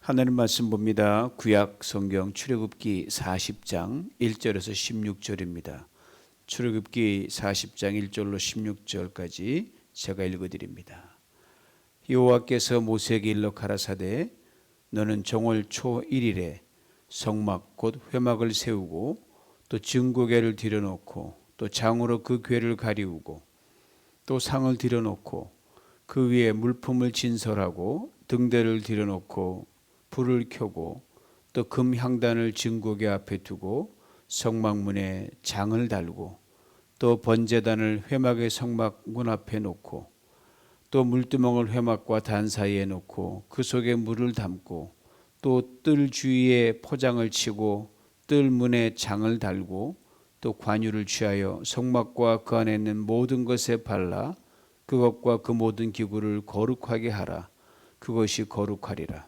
하나님 말씀 봅니다. 구약 성경 출애굽기 40장 1절에서 16절입니다. 출애굽기 40장 1절로 16절까지 제가 읽어드립니다. 여호와께서 모세에게 일러 가라사대 너는 정월 초 1일에 성막 곧 회막을 세우고 또 증거궤를 들여놓고 또 장으로 그 궤를 가리우고 또 상을 들여놓고 그 위에 물품을 진설하고 등대를 들여놓고 불을 켜고 또 금 향단을 증거궤 앞에 두고 성막문에 장을 달고 또 번제단을 회막의 성막 문 앞에 놓고 또 물두멍을 회막과 단 사이에 놓고 그 속에 물을 담고 또 뜰 주위에 포장을 치고 뜰 문에 장을 달고 또 관유를 취하여 성막과 그 안에 있는 모든 것에 발라 그것과 그 모든 기구를 거룩하게 하라. 그것이 거룩하리라.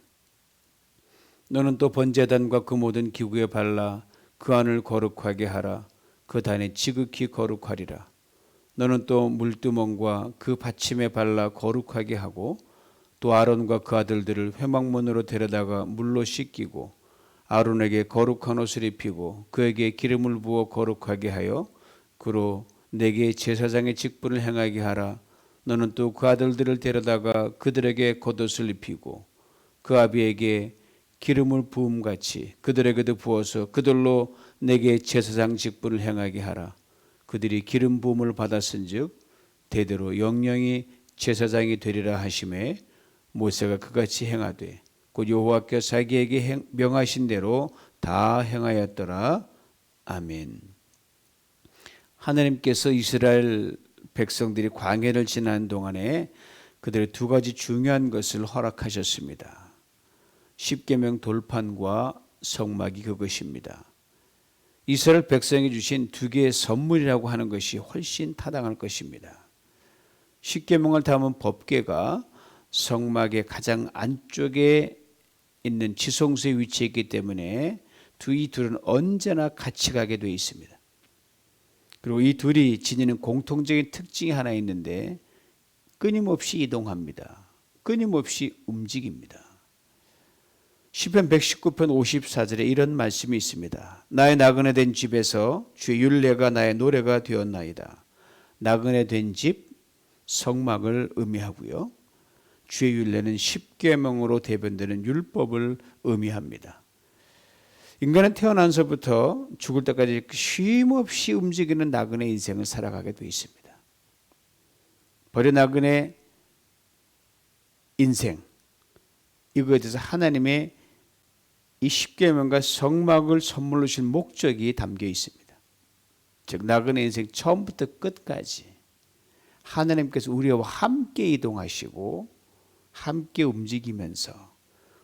너는 또 번제단과 그 모든 기구에 발라 그 안을 거룩하게 하라. 그 단이 지극히 거룩하리라. 너는 또 물두멍과 그 받침에 발라 거룩하게 하고 또 아론과 그 아들들을 회막문으로 데려다가 물로 씻기고 아론에게 거룩한 옷을 입히고 그에게 기름을 부어 거룩하게 하여 그로 내게 제사장의 직분을 행하게 하라. 너는 또 그 아들들을 데려다가 그들에게 겉옷을 입히고 그 아비에게 기름을 부음같이 그들에게도 부어서 그들로 내게 제사장 직분을 행하게 하라. 그들이 기름 부음을 받았은즉 대대로 영영이 제사장이 되리라 하심에 모세가 그같이 행하되 곧 여호와께서 자기에게 명하신 대로 다 행하였더라. 아멘. 하나님께서 이스라엘 백성들이 광야를 지나는 동안에 그들의 두 가지 중요한 것을 허락하셨습니다. 십계명 돌판과 성막이 그것입니다. 이스라엘 백성이 주신 두 개의 선물이라고 하는 것이 훨씬 타당할 것입니다. 십계명을 담은 법궤가 성막의 가장 안쪽에 있는 지성소에 위치해 있기 때문에 이 둘은 언제나 같이 가게 되어 있습니다. 그리고 이 둘이 지니는 공통적인 특징이 하나 있는데 끊임없이 이동합니다. 끊임없이 움직입니다. 시편 119편 54절에 이런 말씀이 있습니다. 나의 나그네 된 집에서 주의 율례가 나의 노래가 되었나이다. 나그네 된 집, 성막을 의미하고요. 주의 율례는 십계명으로 대변되는 율법을 의미합니다. 인간은 태어나서부터 죽을 때까지 쉼없이 움직이는 나그네 인생을 살아가게 되어 있습니다. 버려 나그네 인생, 이거에 대해서 하나님의 이 십계명과 성막을 선물로 주신 목적이 담겨 있습니다. 즉 나그네 인생 처음부터 끝까지 하나님께서 우리와 함께 이동하시고 함께 움직이면서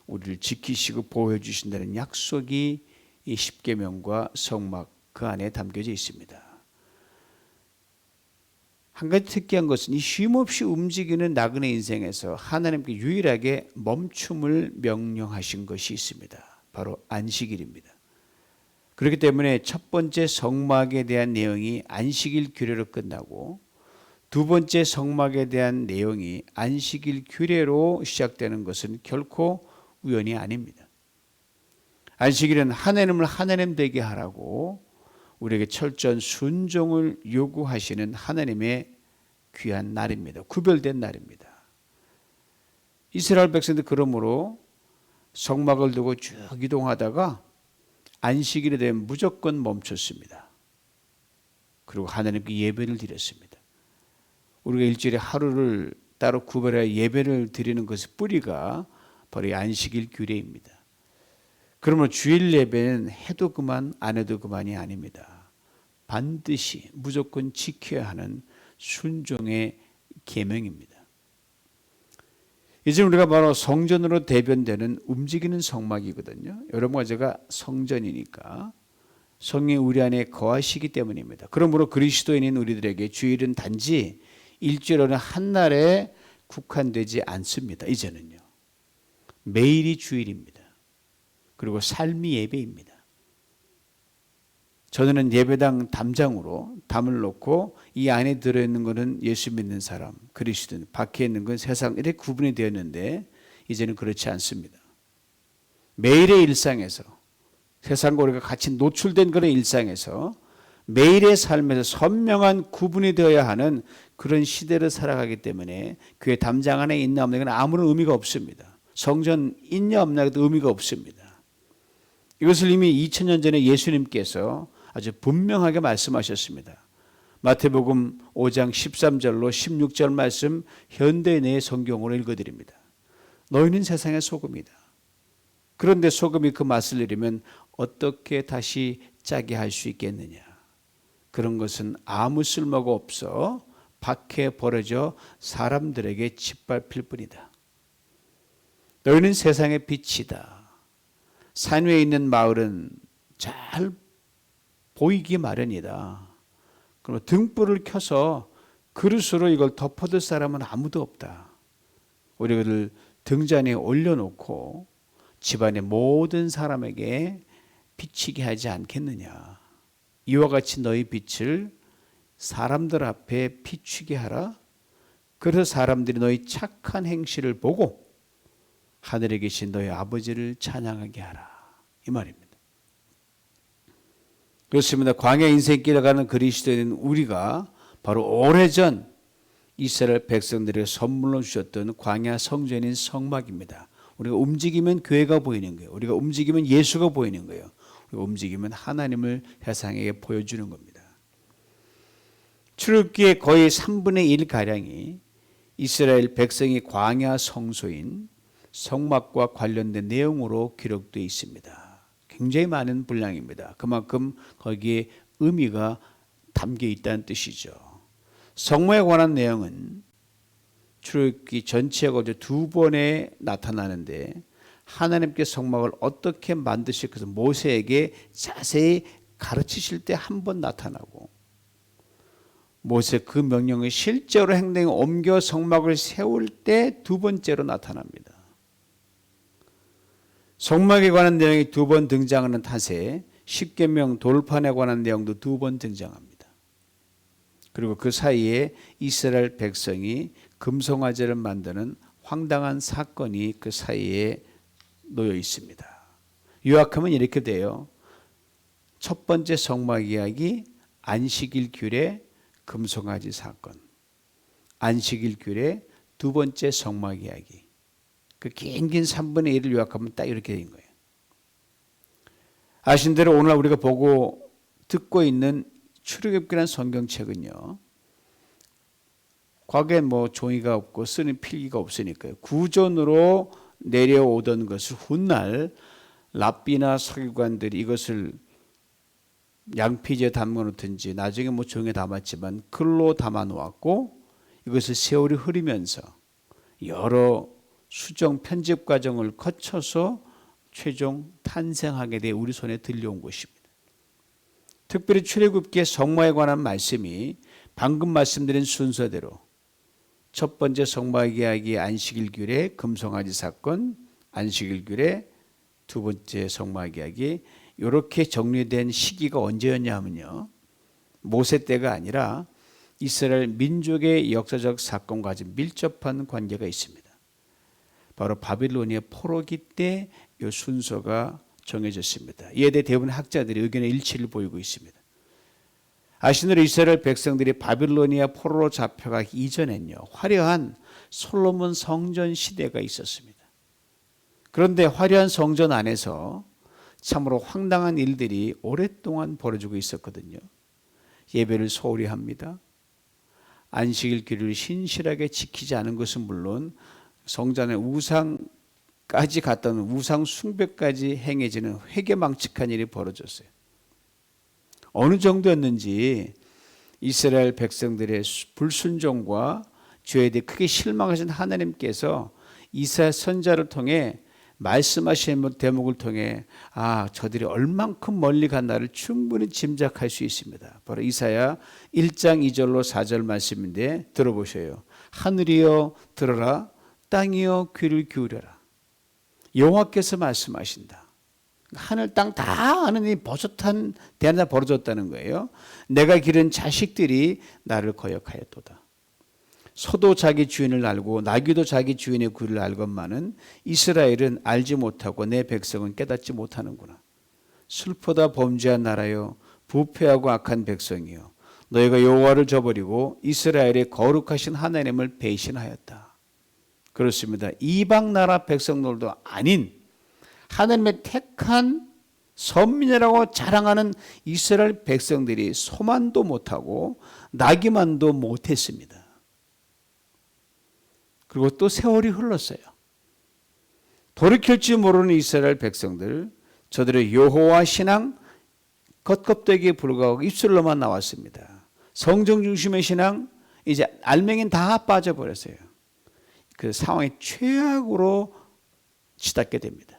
우리를 지키시고 보호해 주신다는 약속이 이 십계명과 성막 그 안에 담겨져 있습니다. 한 가지 특이한 것은 이 쉼없이 움직이는 나그네 인생에서 하나님께 유일하게 멈춤을 명령하신 것이 있습니다. 바로 안식일입니다. 그렇기 때문에 첫 번째 성막에 대한 내용이 안식일 규례로 끝나고 두 번째 성막에 대한 내용이 안식일 규례로 시작되는 것은 결코 우연이 아닙니다. 안식일은 하나님을 하나님 되게 하라고 우리에게 철저한 순종을 요구하시는 하나님의 귀한 날입니다. 구별된 날입니다. 이스라엘 백성들 그러므로 성막을 두고 쭉 이동하다가 안식일에 되면 무조건 멈췄습니다. 그리고 하나님께 예배를 드렸습니다. 우리가 일주일에 하루를 따로 구별해 예배를 드리는 것의 뿌리가 바로 이 안식일 규례입니다. 그러므로 주일 예배는 해도 그만 안 해도 그만이 아닙니다. 반드시 무조건 지켜야 하는 순종의 계명입니다. 이제 우리가 바로 성전으로 대변되는 움직이는 성막이거든요. 여러분과 제가 성전이니까 성령이 우리 안에 거하시기 때문입니다. 그러므로 그리스도인인 우리들에게 주일은 단지 일주일에 한 날에 국한되지 않습니다. 이제는요. 매일이 주일입니다. 그리고 삶이 예배입니다. 저는 예배당 담장으로 담을 놓고 이 안에 들어있는 것은 예수 믿는 사람, 그리스도인, 밖에 있는 건 세상 이렇게 구분이 되었는데 이제는 그렇지 않습니다. 매일의 일상에서 세상과 우리가 같이 노출된 그런 일상에서 매일의 삶에서 선명한 구분이 되어야 하는 그런 시대를 살아가기 때문에 교회 담장 안에 있나 없나 건 아무런 의미가 없습니다. 성전 있냐 없냐도 의미가 없습니다. 이것을 이미 2000년 전에 예수님께서 아주 분명하게 말씀하셨습니다. 마태복음 5장 13절로 16절 말씀 현대인의 성경으로 읽어드립니다. 너희는 세상의 소금이다. 그런데 소금이 그 맛을 잃으면 어떻게 다시 짜게 할 수 있겠느냐. 그런 것은 아무 쓸모가 없어 밖에 버려져 사람들에게 짓밟힐 뿐이다. 너희는 세상의 빛이다. 산 위에 있는 마을은 잘 보이기 마련이다. 그럼 등불을 켜서 그릇으로 이걸 덮어둘 사람은 아무도 없다. 우리가 그를 등잔에 올려놓고 집안의 모든 사람에게 비치게 하지 않겠느냐. 이와 같이 너희 빛을 사람들 앞에 비추게 하라. 그래서 사람들이 너희 착한 행실을 보고 하늘에 계신 너희 아버지를 찬양하게 하라. 이 말입니다. 그렇습니다. 광야 인생길을 가는 그리스도인 우리가 바로 오래전 이스라엘 백성들에게 선물로 주셨던 광야 성전인 성막입니다. 우리가 움직이면 교회가 보이는 거예요. 우리가 움직이면 예수가 보이는 거예요. 우리가 움직이면 하나님을 세상에게 보여주는 겁니다. 출애굽기의 거의 3분의 1가량이 이스라엘 백성이 광야 성소인 성막과 관련된 내용으로 기록되어 있습니다. 굉장히 많은 분량입니다. 그만큼 거기에 의미가 담겨 있다는 뜻이죠. 성막에 관한 내용은 출애굽기 전체가 두 번에 나타나는데 하나님께 성막을 어떻게 만드실 것을 모세에게 자세히 가르치실 때 한 번 나타나고 모세 그 명령을 실제로 행동에 옮겨 성막을 세울 때 두 번째로 나타납니다. 성막에 관한 내용이 두 번 등장하는 탓에 십계명 돌판에 관한 내용도 두 번 등장합니다. 그리고 그 사이에 이스라엘 백성이 금송아지를 만드는 황당한 사건이 그 사이에 놓여 있습니다. 요약하면 이렇게 돼요. 첫 번째 성막 이야기, 안식일 규례, 금송아지 사건. 안식일 규례, 두 번째 성막 이야기. 그 긴 3분의 1을 요약하면 딱 이렇게 된 거예요. 아신 대로 오늘 우리가 보고 듣고 있는 출애굽기라는 성경책은요. 과거에 종이가 없고 쓰는 필기가 없으니까요. 구전으로 내려오던 것을 훗날 랍비나 서기관들이 이것을 양피지에 담아놓든지 나중에 종이에 담았지만 글로 담아놓았고 이것을 세월이 흐르면서 여러 수정 편집 과정을 거쳐서 최종 탄생하게 돼 우리 손에 들려온 것입니다. 특별히 출애굽기의 성막에 관한 말씀이 방금 말씀드린 순서대로 첫 번째 성막 이야기 안식일 규례 금송아지 사건 안식일 규례 두 번째 성막 이야기 이렇게 정리된 시기가 언제였냐 하면요. 모세 때가 아니라 이스라엘 민족의 역사적 사건과 아주 밀접한 관계가 있습니다. 바로 바빌로니아 포로기 때 이 순서가 정해졌습니다. 이에 대해 대부분 학자들이 의견의 일치를 보이고 있습니다. 아시는 이스라엘 백성들이 바빌로니아 포로로 잡혀가기 이전엔요. 화려한 솔로몬 성전 시대가 있었습니다. 그런데 화려한 성전 안에서 참으로 황당한 일들이 오랫동안 벌어지고 있었거든요. 예배를 소홀히 합니다. 안식일 규례를 신실하게 지키지 않은 것은 물론 성전의 우상까지 갔다는 우상 숭배까지 행해지는 회개망측한 일이 벌어졌어요. 어느 정도였는지 이스라엘 백성들의 불순종과 죄에 대해 크게 실망하신 하나님께서 이사야 선지자를 통해 말씀하신 대목을 통해 저들이 얼만큼 멀리 갔나를 충분히 짐작할 수 있습니다. 바로 이사야 1장 2절로 4절 말씀인데 들어보셔요. 하늘이여 들어라, 땅이여 귀를 기울여라. 여호와께서 말씀하신다. 하늘 땅 다 하느님이 버젓한 대하나 벌어졌다는 거예요. 내가 기른 자식들이 나를 거역하였도다. 소도 자기 주인을 알고 나귀도 자기 주인의 귀를 알건만은 이스라엘은 알지 못하고 내 백성은 깨닫지 못하는구나. 슬프다 범죄한 나라여, 부패하고 악한 백성이여, 너희가 여호와를 저버리고 이스라엘의 거룩하신 하나님을 배신하였다. 그렇습니다. 이방 나라 백성들도 아닌 하나님의 택한 선민이라고 자랑하는 이스라엘 백성들이 소만도 못하고 나기만도 못했습니다. 그리고 또 세월이 흘렀어요. 돌이킬 줄 모르는 이스라엘 백성들, 저들의 여호와 신앙 겉껍데기에 불과하고 입술로만 나왔습니다. 성정 중심의 신앙, 이제 알맹이는 다 빠져버렸어요. 그 상황이 최악으로 치닫게 됩니다.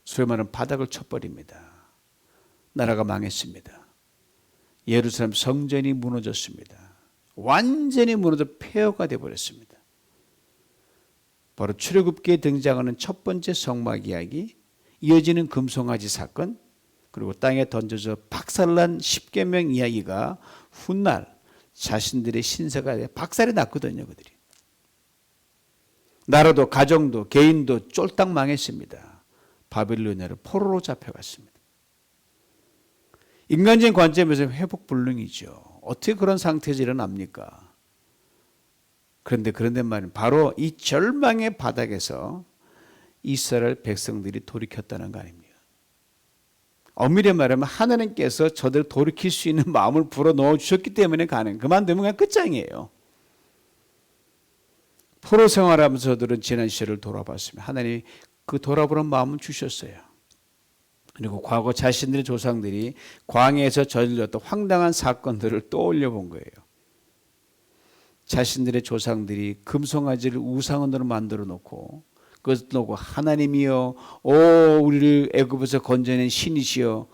소위 말하는 바닥을 쳐버립니다. 나라가 망했습니다. 예루살렘 성전이 무너졌습니다. 완전히 무너져 폐허가 되어버렸습니다. 바로 출애굽기에 등장하는 첫 번째 성막 이야기, 이어지는 금송아지 사건, 그리고 땅에 던져져 박살난 십계명 이야기가 훗날 자신들의 신세가 박살이 났거든요. 그들이. 나라도 가정도 개인도 쫄딱 망했습니다. 바빌로니아로 포로로 잡혀갔습니다. 인간적인 관점에서 회복불능이죠. 어떻게 그런 상태에서 일어납니까? 그런데 말은 바로 이 절망의 바닥에서 이스라엘 백성들이 돌이켰다는 거 아닙니까? 엄밀히 말하면 하나님께서 저들 돌이킬 수 있는 마음을 불어넣어 주셨기 때문에 가능. 그만두면 그냥 끝장이에요. 포로 생활하면서 저들은 지난 시절을 돌아봤습니다. 하나님이 그 돌아보는 마음을 주셨어요. 그리고 과거 자신들의 조상들이 광야에서 저질렀던 황당한 사건들을 떠올려 본 거예요. 자신들의 조상들이 금송아지를 우상으로 만들어 놓고 그것을 놓고 하나님이여, 우리를 애굽에서 건져낸 신이시여,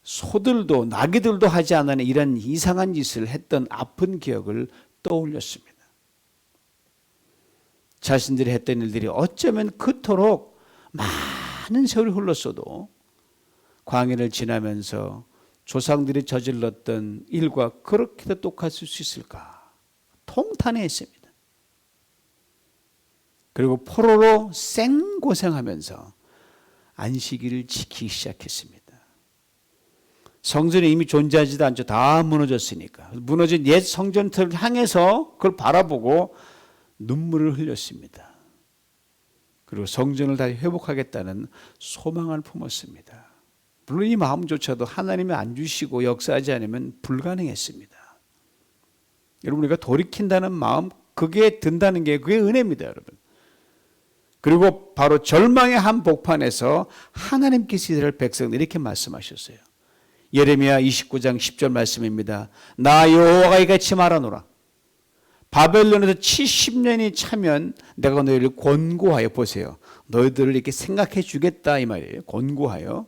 소들도 나귀들도 하지 않는 이런 이상한 짓을 했던 아픈 기억을 떠올렸습니다. 자신들이 했던 일들이 어쩌면 그토록 많은 세월이 흘렀어도 광야를 지나면서 조상들이 저질렀던 일과 그렇게도 똑같을 수 있을까? 통탄해했습니다. 그리고 포로로 생고생하면서 안식일을 지키기 시작했습니다. 성전이 이미 존재하지도 않죠. 다 무너졌으니까. 무너진 옛 성전터를 향해서 그걸 바라보고 눈물을 흘렸습니다. 그리고 성전을 다시 회복하겠다는 소망을 품었습니다. 물론 이 마음조차도 하나님이 안 주시고 역사하지 않으면 불가능했습니다. 여러분, 우리가 돌이킨다는 마음, 그게 든다는 게 그게 은혜입니다, 여러분. 그리고 바로 절망의 한복판에서 하나님께서 이스라엘 백성들 이렇게 말씀하셨어요. 예레미야 29장 10절 말씀입니다. 나 여호와가 이같이 말하노라. 바벨론에서 70년이 차면 내가 너희를 권고하여, 보세요, 너희들을 이렇게 생각해 주겠다 이 말이에요. 권고하여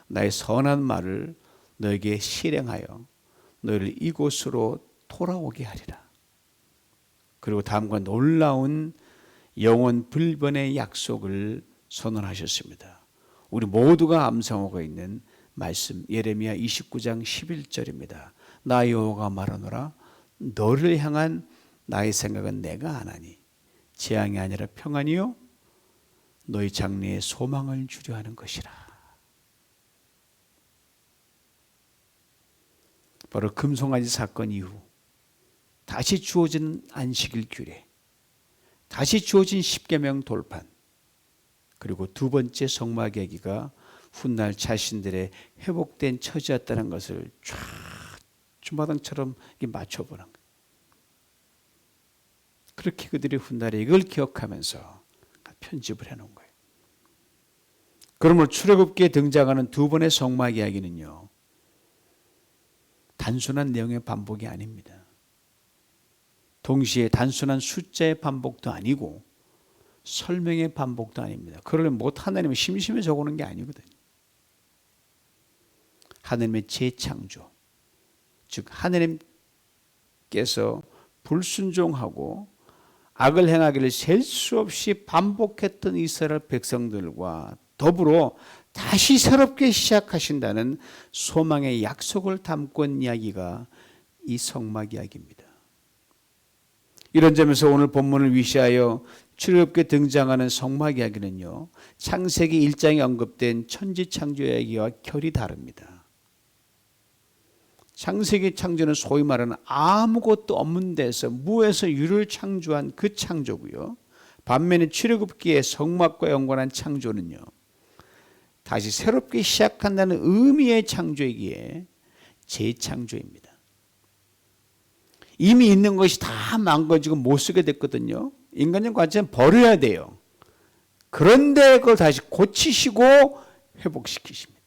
나의 선한 말을 너에게 실행하여 너희를 이곳으로 돌아오게 하리라. 그리고 다음과 놀라운 영원 불변의 약속을 선언하셨습니다. 우리 모두가 암송하고 있는 말씀, 예레미야 29장 11절입니다. 나 여호와가 말하노라. 너를 향한 나의 생각은 내가 아나니 재앙이 아니라 평안이요 너희 장래에 소망을 주려 하는 것이라. 바로 금송아지 사건 이후 다시 주어진 안식일 규례, 다시 주어진 십계명 돌판, 그리고 두 번째 성막 얘기가 훗날 자신들의 회복된 처지였다는 것을 쫙 주마등처럼 맞춰보는 거예요. 그렇게 그들이 훗날에 이걸 기억하면서 편집을 해놓은 거예요. 그러므로 출애굽기에 등장하는 두 번의 성막 이야기는요, 단순한 내용의 반복이 아닙니다. 동시에 단순한 숫자의 반복도 아니고 설명의 반복도 아닙니다. 그러려면 하나님은 심심해 적어놓은 게 아니거든요. 하나님의 재창조, 즉 하나님께서 불순종하고 악을 행하기를 셀 수 없이 반복했던 이스라엘 백성들과 더불어 다시 새롭게 시작하신다는 소망의 약속을 담고 있는 이야기가 이 성막 이야기입니다. 이런 점에서 오늘 본문을 위시하여 출애굽기에 등장하는 성막 이야기는요, 창세기 1장에 언급된 천지창조 이야기와 결이 다릅니다. 창세기 창조는 소위 말하는 아무것도 없는 데서 무에서 유를 창조한 그 창조고요. 반면에 출애굽기의 성막과 연관한 창조는요, 다시 새롭게 시작한다는 의미의 창조이기에 재창조입니다. 이미 있는 것이 다 망가지고 못 쓰게 됐거든요. 인간적 관점은 버려야 돼요. 그런데 그걸 다시 고치시고 회복시키십니다.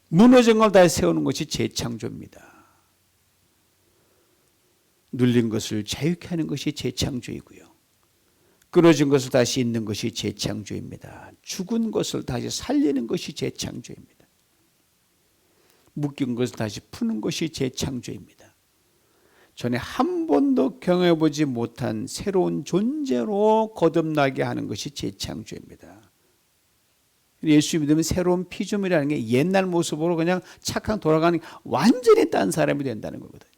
무너진 걸 다시 세우는 것이 재창조입니다. 눌린 것을 자유케 하는 것이 재창조이고요. 끊어진 것을 다시 잇는 것이 재창조입니다. 죽은 것을 다시 살리는 것이 재창조입니다. 묶인 것을 다시 푸는 것이 재창조입니다. 전에 한 번도 경험해보지 못한 새로운 존재로 거듭나게 하는 것이 재창조입니다. 예수 믿으면 새로운 피조물이라는 게 옛날 모습으로 그냥 착한 돌아가는 완전히 딴 사람이 된다는 거거든요.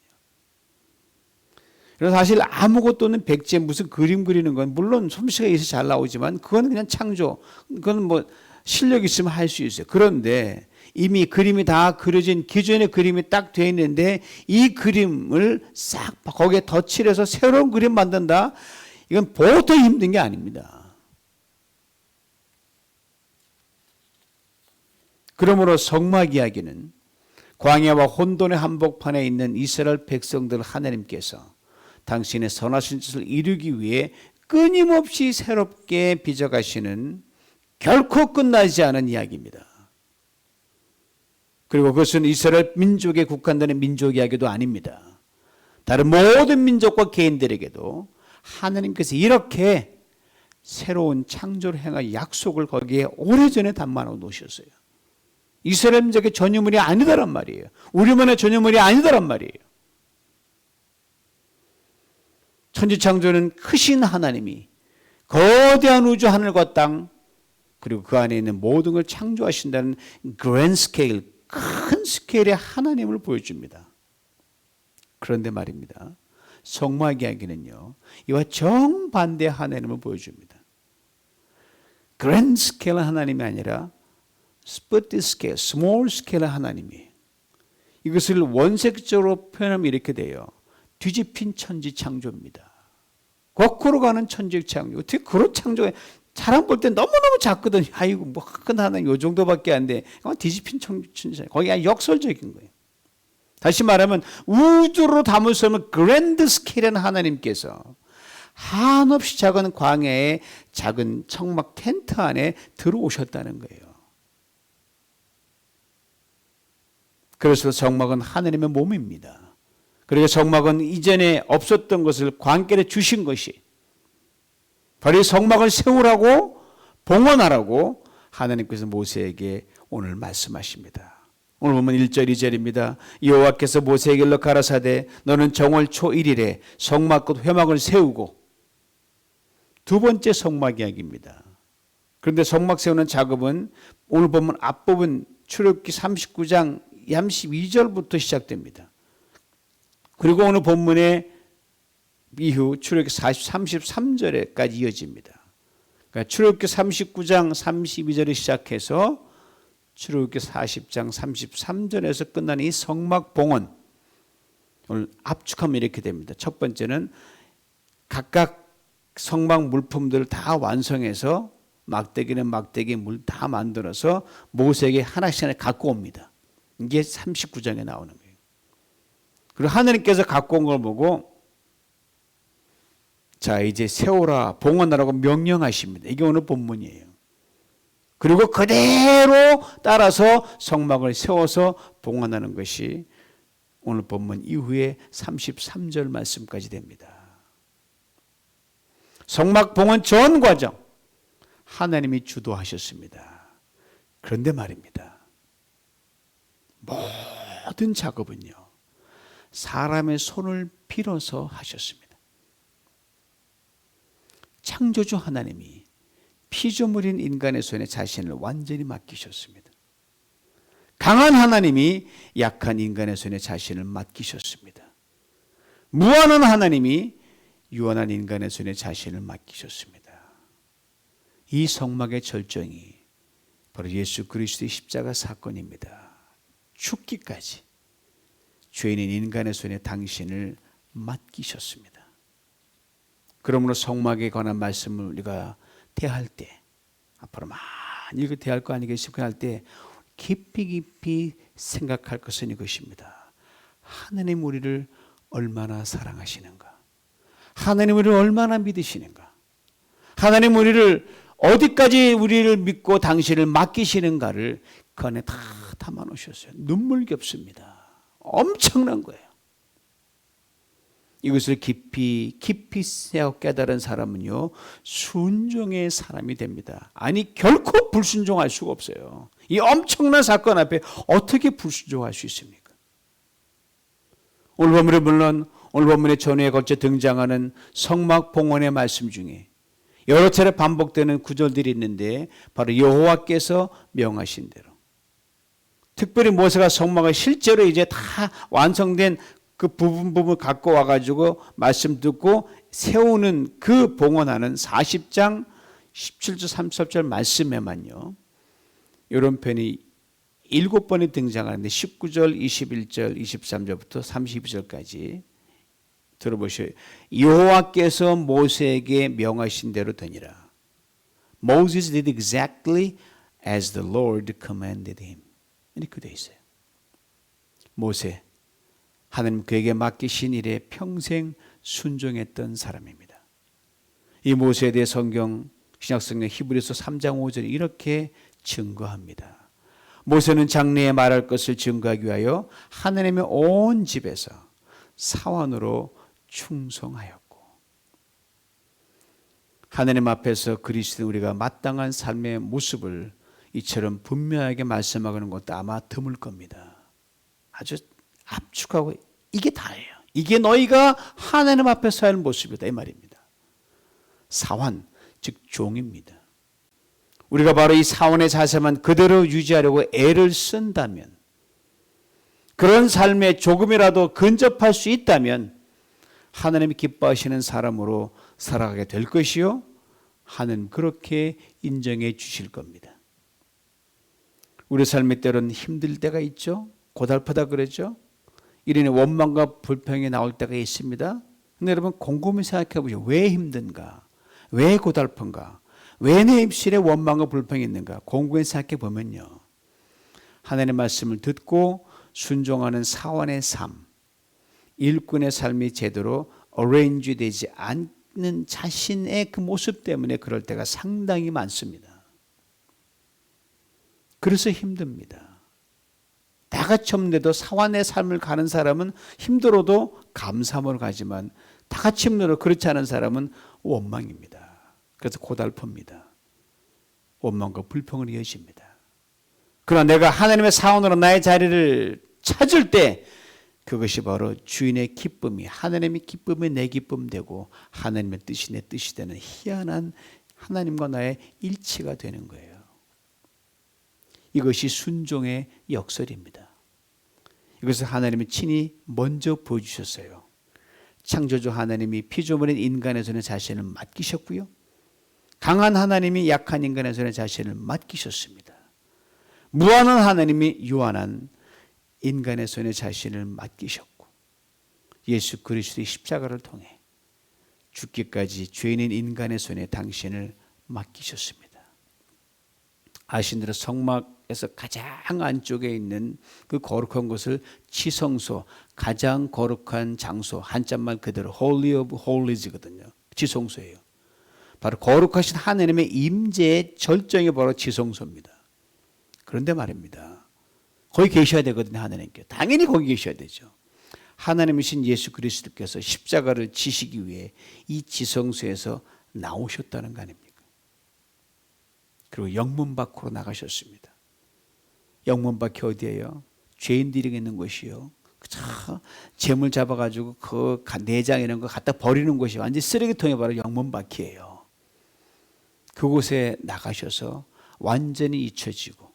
그래서 사실 아무것도 없는 백지에 무슨 그림 그리는 건 물론 솜씨가 있어서 잘 나오지만 그건 그냥 창조, 그건 뭐 실력 있으면 할 수 있어요. 그런데 이미 그림이 다 그려진 기존의 그림이 딱 되어 있는데 이 그림을 싹 거기에 덧칠해서 새로운 그림 만든다? 이건 보통 힘든 게 아닙니다. 그러므로 성막 이야기는 광야와 혼돈의 한복판에 있는 이스라엘 백성들 하나님께서 당신의 선하신 뜻을 이루기 위해 끊임없이 새롭게 빚어가시는 결코 끝나지 않은 이야기입니다. 그리고 그것은 이스라엘 민족에 국한되는 민족 이야기도 아닙니다. 다른 모든 민족과 개인들에게도 하나님께서 이렇게 새로운 창조를 행할 약속을 거기에 오래전에 담아놓아 놓으셨어요. 이스라엘 민족의 전유물이 아니다란 말이에요. 우리만의 전유물이 아니다란 말이에요. 천지창조는 크신 하나님이 거대한 우주 하늘과 땅 그리고 그 안에 있는 모든 걸 창조하신다는 그랜드 스케일, 큰 스케일의 하나님을 보여줍니다. 그런데 말입니다. 성막 이야기는요, 이와 정반대의 하나님을 보여줍니다. 그랜드 스케일 하나님이 아니라 스포티 스케일, 스몰 스케일의 하나님이에요. 이것을 원색적으로 표현하면 이렇게 돼요. 뒤집힌 천지 창조입니다. 거꾸로 가는 천지 창조. 어떻게 그런 창조가 사람 볼 때 너무너무 작거든. 아이고 뭐 큰 하나님 요 정도밖에 안 돼. 뒤집힌 천지 창조. 거기가 역설적인 거예요. 다시 말하면 우주로 담을 수 없는 그랜드 스케일의 하나님께서 한없이 작은 광야의 작은 청막 텐트 안에 들어오셨다는 거예요. 그래서 성막은 하나님의 몸입니다. 그리고 성막은 이전에 없었던 것을 관계에 주신 것이 바로 성막을 세우라고 봉헌하라고 하나님께서 모세에게 오늘 말씀하십니다. 오늘 보면 1절 2절입니다. 여호와께서 모세에게 일러 가라사대 너는 정월 초 1일에 성막 곧 회막을 세우고 두 번째 성막 이야기입니다. 그런데 성막 세우는 작업은 오늘 보면 앞부분 출애굽기 39장 32절부터 시작됩니다. 그리고 오늘 본문의 이후 출애굽기 33절에까지 이어집니다. 그러니까 출애굽기 39장 32절에 시작해서 출애굽기 40장 33절에서 끝나는 이 성막 봉헌, 오늘 압축하면 이렇게 됩니다. 첫 번째는 각각 성막 물품들을 다 완성해서 막대기는 막대기 물 다 만들어서 모세에게 하나씩 갖고 옵니다. 이게 39장에 나오는 거예요. 그리고 하나님께서 갖고 온 걸 보고 자 이제 세우라 봉헌하라고 명령하십니다. 이게 오늘 본문이에요. 그리고 그대로 따라서 성막을 세워서 봉헌하는 것이 오늘 본문 이후에 33절 말씀까지 됩니다. 성막 봉헌 전 과정 하나님이 주도하셨습니다. 그런데 말입니다. 모든 작업은요 사람의 손을 빌어서 하셨습니다. 창조주 하나님이 피조물인 인간의 손에 자신을 완전히 맡기셨습니다. 강한 하나님이 약한 인간의 손에 자신을 맡기셨습니다. 무한한 하나님이 유한한 인간의 손에 자신을 맡기셨습니다. 이 성막의 절정이 바로 예수 그리스도의 십자가 사건입니다. 죽기까지 죄인인 인간의 손에 당신을 맡기셨습니다. 그러므로 성막에 관한 말씀을 우리가 대할 때, 앞으로 많이 이거 대할 거 아니겠습니까? 할 때 깊이 생각할 것은 이것입니다. 하나님 우리를 얼마나 사랑하시는가? 하나님 우리를 얼마나 믿으시는가? 하나님 우리를 어디까지 우리를 믿고 당신을 맡기시는가를 그 안에 다 담아 놓으셨어요. 눈물겹습니다. 엄청난 거예요. 이것을 깊이 깨달은 사람은요, 순종의 사람이 됩니다. 아니 결코 불순종할 수가 없어요. 이 엄청난 사건 앞에 어떻게 불순종할 수 있습니까? 오늘 본문에 물론 오늘 본문의 전후에 걸쳐 등장하는 성막 봉헌의 말씀 중에 여러 차례 반복되는 구절들이 있는데 바로 여호와께서 명하신 대로, 특별히 모세가 성막을 실제로 이제 다 완성된 그 부분 갖고 와가지고 말씀 듣고 세우는 그 봉헌하는 40장 17절 30절 말씀에만요, 이런 편이 7번이 등장하는데 19절, 21절, 23절부터 32절까지 들어보셔요. 여호와께서 모세에게 명하신 대로 되니라. Moses did exactly as the Lord commanded him. 이렇게 돼 있어요. 모세, 하나님 그에게 맡기신 일에 평생 순종했던 사람입니다. 이 모세에 대해 성경, 신약성경 히브리서 3장 5절에 이렇게 증거합니다. 모세는 장래에 말할 것을 증거하기 위하여 하나님의 온 집에서 사원으로 충성하였고, 하나님 앞에서 그리스도 우리가 마땅한 삶의 모습을 이처럼 분명하게 말씀하는 것도 아마 드물 겁니다. 아주 압축하고 이게 다예요. 이게 너희가 하나님 앞에서 할 모습이다 이 말입니다. 사원, 즉 종입니다. 우리가 바로 이 사원의 자세만 그대로 유지하려고 애를 쓴다면, 그런 삶에 조금이라도 근접할 수 있다면 하나님이 기뻐하시는 사람으로 살아가게 될 것이요, 하나님 그렇게 인정해 주실 겁니다. 우리 삶의 때로는 힘들 때가 있죠. 고달프다 그러죠. 이런 원망과 불평이 나올 때가 있습니다. 근데 여러분 곰곰이 생각해 보죠. 왜 힘든가? 왜 고달픈가? 왜 내 입술에 원망과 불평이 있는가? 곰곰이 생각해 보면요, 하나님의 말씀을 듣고 순종하는 사원의 삶, 일꾼의 삶이 제대로 어레인지 되지 않는 자신의 그 모습 때문에 그럴 때가 상당히 많습니다. 그래서 힘듭니다. 다같이 없는데도 사원의 삶을 가는 사람은 힘들어도 감사함으로 가지만 다같이 힘들어 그렇지 않은 사람은 원망입니다. 그래서 고달픕니다. 원망과 불평을 이어집니다. 그러나 내가 하나님의 사원으로 나의 자리를 찾을 때 그것이 바로 주인의 기쁨이, 하나님의 기쁨이 내 기쁨 되고 하나님의 뜻이 내 뜻이 되는 희한한 하나님과 나의 일치가 되는 거예요. 이것이 순종의 역설입니다. 이것을 하나님이 친히 먼저 보여주셨어요. 창조주 하나님이 피조물인 인간의 손에 자신을 맡기셨고요, 강한 하나님이 약한 인간의 손에 자신을 맡기셨습니다. 무한한 하나님이 유한한 인간의 손에 자신을 맡기셨고, 예수 그리스도의 십자가를 통해 죽기까지 죄인인 인간의 손에 당신을 맡기셨습니다. 아신 대로 성막에서 가장 안쪽에 있는 그 거룩한 곳을 지성소, 가장 거룩한 장소, 한자말 그대로 Holy of Holies거든요. 지성소예요. 바로 거룩하신 하나님의 임재의 절정이 바로 지성소입니다. 그런데 말입니다, 거기 계셔야 되거든요. 하나님께 당연히 거기 계셔야 되죠. 하나님이신 예수 그리스도께서 십자가를 지시기 위해 이 지성소에서 나오셨다는 거 아닙니까? 그리고 영문 밖으로 나가셨습니다. 영문 밖이 어디예요? 죄인들이 있는 곳이요. 재물 잡아가지고 그 내장 이런 거 갖다 버리는 곳이 완전 쓰레기통이 바로 영문 밖이에요. 그곳에 나가셔서 완전히 잊혀지고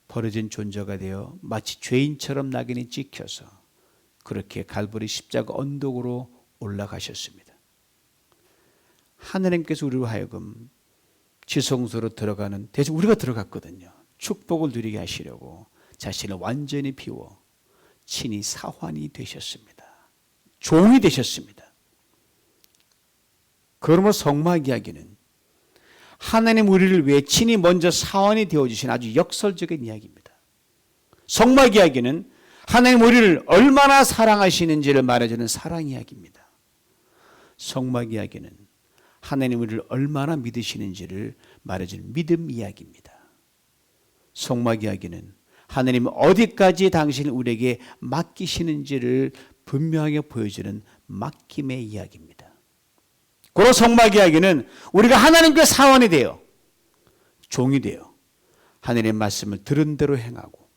버려진 존재가 되어 마치 죄인처럼 낙인이 찍혀서 그렇게 갈보리 십자가 언덕으로 올라가셨습니다. 하나님께서 우리로 하여금 지성소로 들어가는, 대신 우리가 들어갔거든요. 축복을 누리게 하시려고 자신을 완전히 비워 친히 사환이 되셨습니다. 종이 되셨습니다. 그러므로 성막 이야기는 하나님 우리를 위해 친히 먼저 사환이 되어주신 아주 역설적인 이야기입니다. 성막 이야기는 하나님 우리를 얼마나 사랑하시는지를 말해주는 사랑 이야기입니다. 성막 이야기는 하나님 우리를 얼마나 믿으시는지를 말해주는 믿음 이야기입니다. 성막 이야기는 하나님 어디까지 당신을 우리에게 맡기시는지를 분명하게 보여주는 맡김의 이야기입니다. 고로 성막 이야기는 우리가 하나님께 사원이 되어 종이 되어 하나님의 말씀을 들은 대로 행하고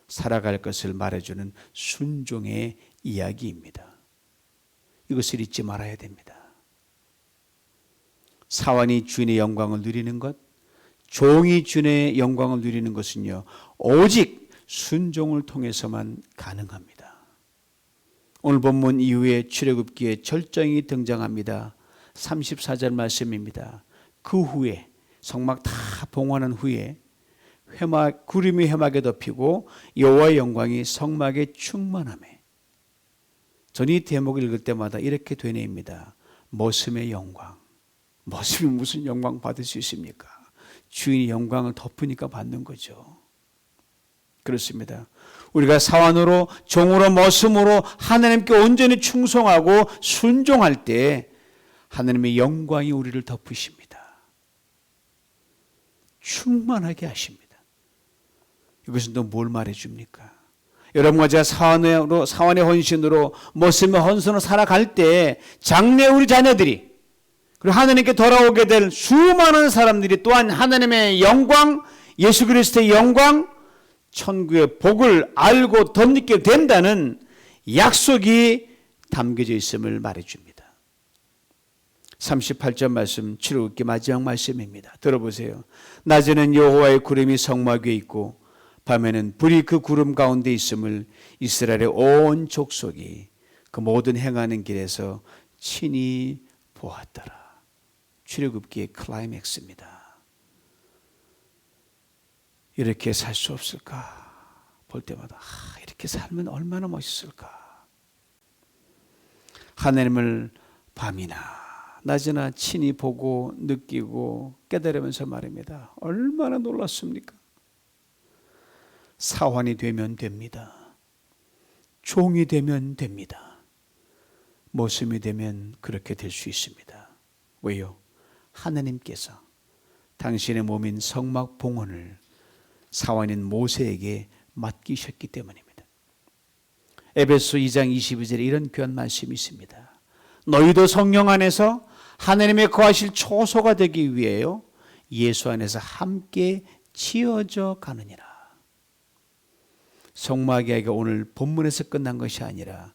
살아갈 것을 말해주는 순종의 이야기입니다. 이것을 잊지 말아야 됩니다. 사원이 주인의 영광을 누리는 것, 종이 주인의 영광을 누리는 것은요, 오직 순종을 통해서만 가능합니다. 오늘 본문 이후에 출애굽기에 절정이 등장합니다. 34절 말씀입니다. 그 후에 성막 다 봉헌한 후에 구름이 회막에 덮이고 여호와의 영광이 성막에 충만하매. 저는 이 대목을 읽을 때마다 이렇게 되뇌입니다. 머슴의 영광. 머슴이 무슨 영광 받을 수 있습니까? 주인이 영광을 덮으니까 받는 거죠. 그렇습니다. 우리가 사환으로 종으로 머슴으로 하나님께 온전히 충성하고 순종할 때 하나님의 영광이 우리를 덮으십니다. 충만하게 하십니다. 이것은 또 뭘 말해줍니까? 여러분과 제가 사환의 헌신으로 머슴의 헌신으로 살아갈 때 장래 우리 자녀들이 그리고 하나님께 돌아오게 될 수많은 사람들이 또한 하나님의 영광, 예수 그리스도의 영광, 천국의 복을 알고 덧입게 된다는 약속이 담겨져 있음을 말해줍니다. 38절 말씀, 출애굽기 마지막 말씀입니다. 들어보세요. 낮에는 여호와의 구름이 성막 위에 있고 밤에는 불이 그 구름 가운데 있음을 이스라엘의 온 족속이 그 모든 행하는 길에서 친히 보았더라. 출애굽기의 클라이맥스입니다. 이렇게 살 수 없을까? 볼 때마다 이렇게 살면 얼마나 멋있을까? 하나님을 밤이나 낮이나 친히 보고 느끼고 깨달으면서 말입니다. 얼마나 놀랐습니까? 사환이 되면 됩니다. 종이 되면 됩니다. 머슴이 되면 그렇게 될 수 있습니다. 왜요? 하나님께서 당신의 몸인 성막 봉헌을 사환인 모세에게 맡기셨기 때문입니다. 에베소 2장 22절에 이런 귀한 말씀이 있습니다. 너희도 성령 안에서 하나님의 거하실 초소가 되기 위하여 예수 안에서 함께 지어져 가느니라. 성막 이야기가 오늘 본문에서 끝난 것이 아니라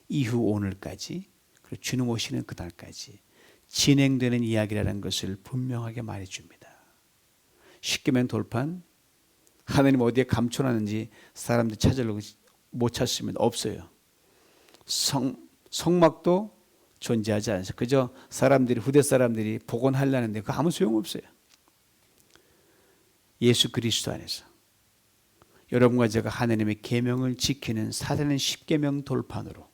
이후 오늘까지 그리고 주님 오시는 그날까지 진행되는 이야기라는 것을 분명하게 말해줍니다. 십계명 돌판, 하나님 어디에 감춰놨는지 사람들이 찾으려고 못 찾습니다. 없어요. 성막도 존재하지 않아요. 그저 사람들이, 후대 사람들이 복원하려는데 그 아무 소용없어요. 예수 그리스도 안에서 여러분과 제가 하나님의 계명을 지키는 살아있는 십계명 돌판으로,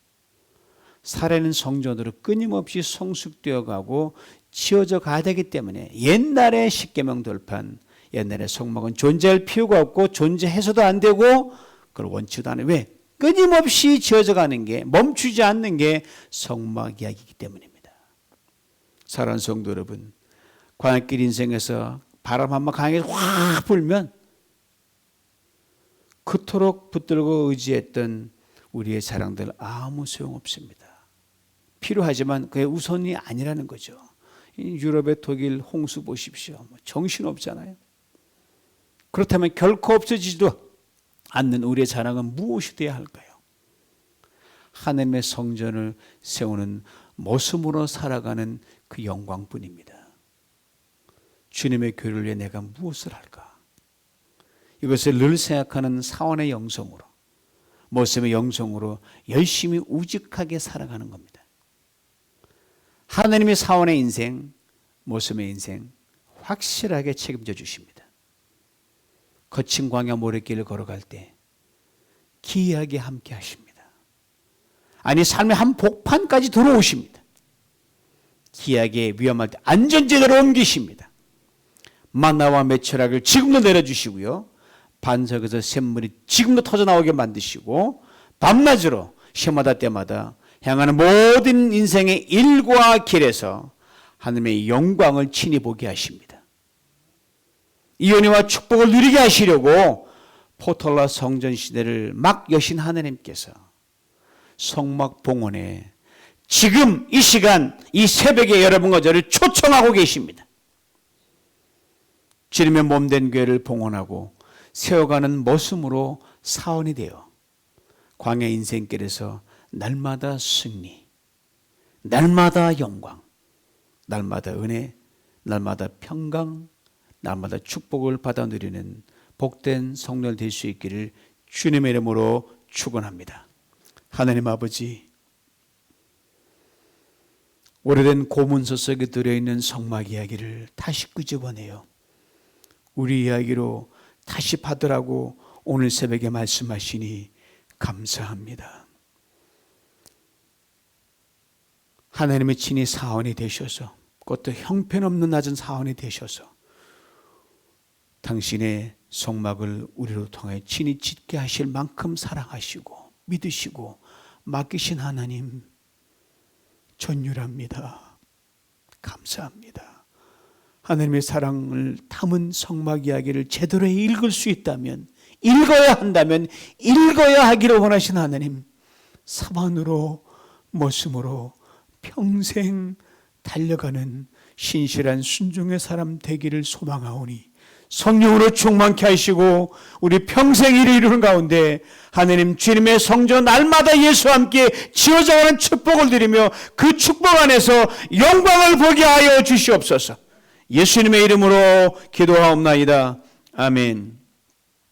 살아있는 성전으로 끊임없이 성숙되어 가고 지어져 가야 되기 때문에 옛날의 십계명 돌판, 옛날의 성막은 존재할 필요가 없고 존재해서도 안 되고 그걸 원치도 않아요. 왜? 끊임없이 지어져 가는 게, 멈추지 않는 게 성막 이야기이기 때문입니다. 사랑하는 성도 여러분, 광야길 인생에서 바람 한번 강하게 확 불면 그토록 붙들고 의지했던 우리의 자랑들 아무 소용없습니다. 필요하지만 그게 우선이 아니라는 거죠. 유럽의 독일 홍수 보십시오. 정신없잖아요. 그렇다면 결코 없어지지도 않는 우리의 자랑은 무엇이 되어야 할까요? 하나님의 성전을 세우는 모습으로 살아가는 그 영광뿐입니다. 주님의 교회를 위해 내가 무엇을 할까? 이것을 늘 생각하는 사원의 영성으로 모습의 영성으로 열심히 우직하게 살아가는 겁니다. 하나님의 사원의 인생, 모습의 인생 확실하게 책임져 주십니다. 거친 광야 모래길을 걸어갈 때 기이하게 함께 하십니다. 아니 삶의 한 복판까지 들어오십니다. 기이하게 위험할 때 안전지대로 옮기십니다. 만나와 메추라기를 지금도 내려주시고요. 반석에서 샘물이 지금도 터져나오게 만드시고 밤낮으로 시마다 때마다 향하는 모든 인생의 일과 길에서 하나님의 영광을 친히 보게 하십니다. 이 은혜와 축복을 누리게 하시려고 포털라 성전 시대를 막 여신 하나님께서 성막 봉헌에 지금 이 시간 이 새벽에 여러분과 저를 초청하고 계십니다. 주님의 몸된 교회를 봉헌하고 세워가는 모습으로 사원이 되어 광야 인생길에서 날마다 승리, 날마다 영광, 날마다 은혜, 날마다 평강, 날마다 축복을 받아 누리는 복된 성도들 될 수 있기를 주님의 이름으로 축원합니다. 하나님 아버지, 오래된 고문서 속에 들어있는 성막 이야기를 다시 끄집어내요. 우리 이야기로 다시 받으라고 오늘 새벽에 말씀하시니 감사합니다. 하나님의 친히 사원이 되셔서, 그것도 형편없는 낮은 사원이 되셔서 당신의 성막을 우리로 통해 친히 짓게 하실 만큼 사랑하시고 믿으시고 맡기신 하나님 전율합니다. 감사합니다. 하나님의 사랑을 담은 성막 이야기를 제대로 읽을 수 있다면, 읽어야 한다면 읽어야 하기를 원하신 하나님, 사반으로 모습으로 평생 달려가는 신실한 순종의 사람 되기를 소망하오니 성령으로 충만케 하시고 우리 평생 일을 이루는 가운데 하나님 주님의 성전 날마다 예수와 함께 지어져가는 축복을 드리며 그 축복 안에서 영광을 보게 하여 주시옵소서. 예수님의 이름으로 기도하옵나이다. 아멘.